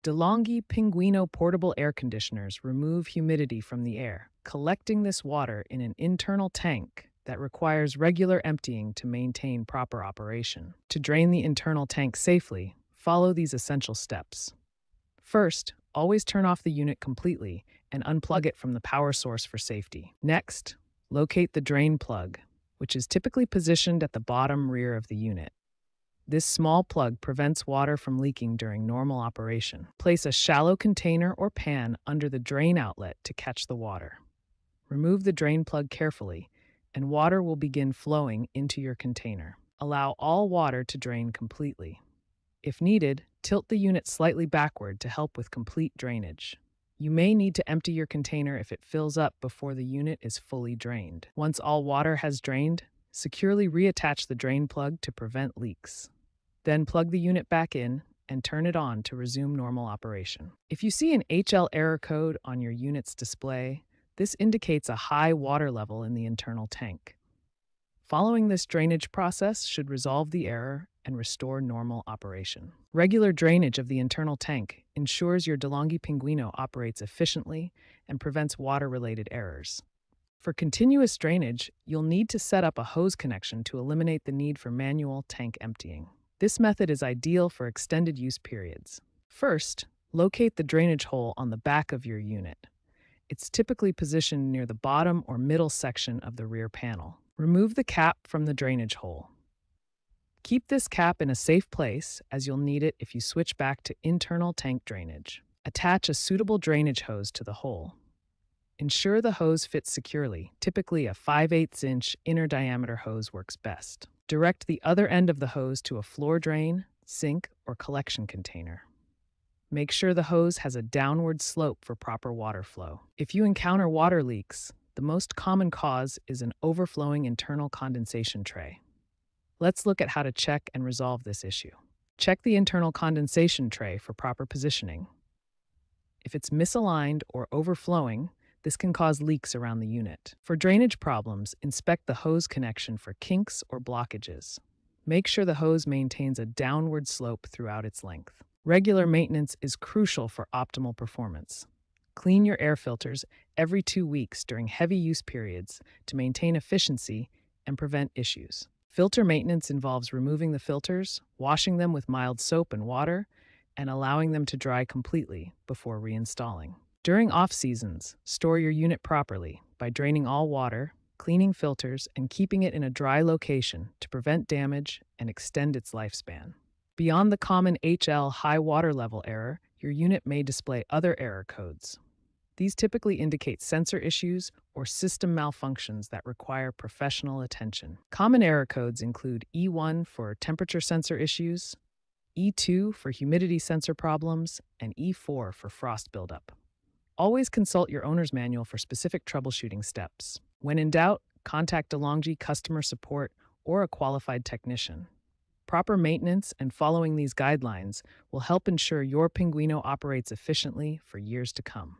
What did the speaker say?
DeLonghi Pinguino portable air conditioners remove humidity from the air, collecting this water in an internal tank that requires regular emptying to maintain proper operation. To drain the internal tank safely, follow these essential steps. First, always turn off the unit completely and unplug it from the power source for safety. Next, locate the drain plug, which is typically positioned at the bottom rear of the unit. This small plug prevents water from leaking during normal operation. Place a shallow container or pan under the drain outlet to catch the water. Remove the drain plug carefully, and water will begin flowing into your container. Allow all water to drain completely. If needed, tilt the unit slightly backward to help with complete drainage. You may need to empty your container if it fills up before the unit is fully drained. Once all water has drained, securely reattach the drain plug to prevent leaks. Then plug the unit back in and turn it on to resume normal operation. If you see an HL error code on your unit's display, this indicates a high water level in the internal tank. Following this drainage process should resolve the error and restore normal operation. Regular drainage of the internal tank ensures your DeLonghi Pinguino operates efficiently and prevents water-related errors. For continuous drainage, you'll need to set up a hose connection to eliminate the need for manual tank emptying. This method is ideal for extended use periods. First, locate the drainage hole on the back of your unit. It's typically positioned near the bottom or middle section of the rear panel. Remove the cap from the drainage hole. Keep this cap in a safe place, as you'll need it if you switch back to internal tank drainage. Attach a suitable drainage hose to the hole. Ensure the hose fits securely. Typically, a 5/8" inner diameter hose works best. Direct the other end of the hose to a floor drain, sink, or collection container. Make sure the hose has a downward slope for proper water flow. If you encounter water leaks, the most common cause is an overflowing internal condensation tray. Let's look at how to check and resolve this issue. Check the internal condensation tray for proper positioning. If it's misaligned or overflowing, this can cause leaks around the unit. For drainage problems, inspect the hose connection for kinks or blockages. Make sure the hose maintains a downward slope throughout its length. Regular maintenance is crucial for optimal performance. Clean your air filters every 2 weeks during heavy use periods to maintain efficiency and prevent issues. Filter maintenance involves removing the filters, washing them with mild soap and water, and allowing them to dry completely before reinstalling. During off-seasons, store your unit properly by draining all water, cleaning filters, and keeping it in a dry location to prevent damage and extend its lifespan. Beyond the common HL high water level error, your unit may display other error codes. These typically indicate sensor issues or system malfunctions that require professional attention. Common error codes include E1 for temperature sensor issues, E2 for humidity sensor problems, and E4 for frost buildup. Always consult your owner's manual for specific troubleshooting steps. When in doubt, contact DeLonghi customer support or a qualified technician. Proper maintenance and following these guidelines will help ensure your Pinguino operates efficiently for years to come.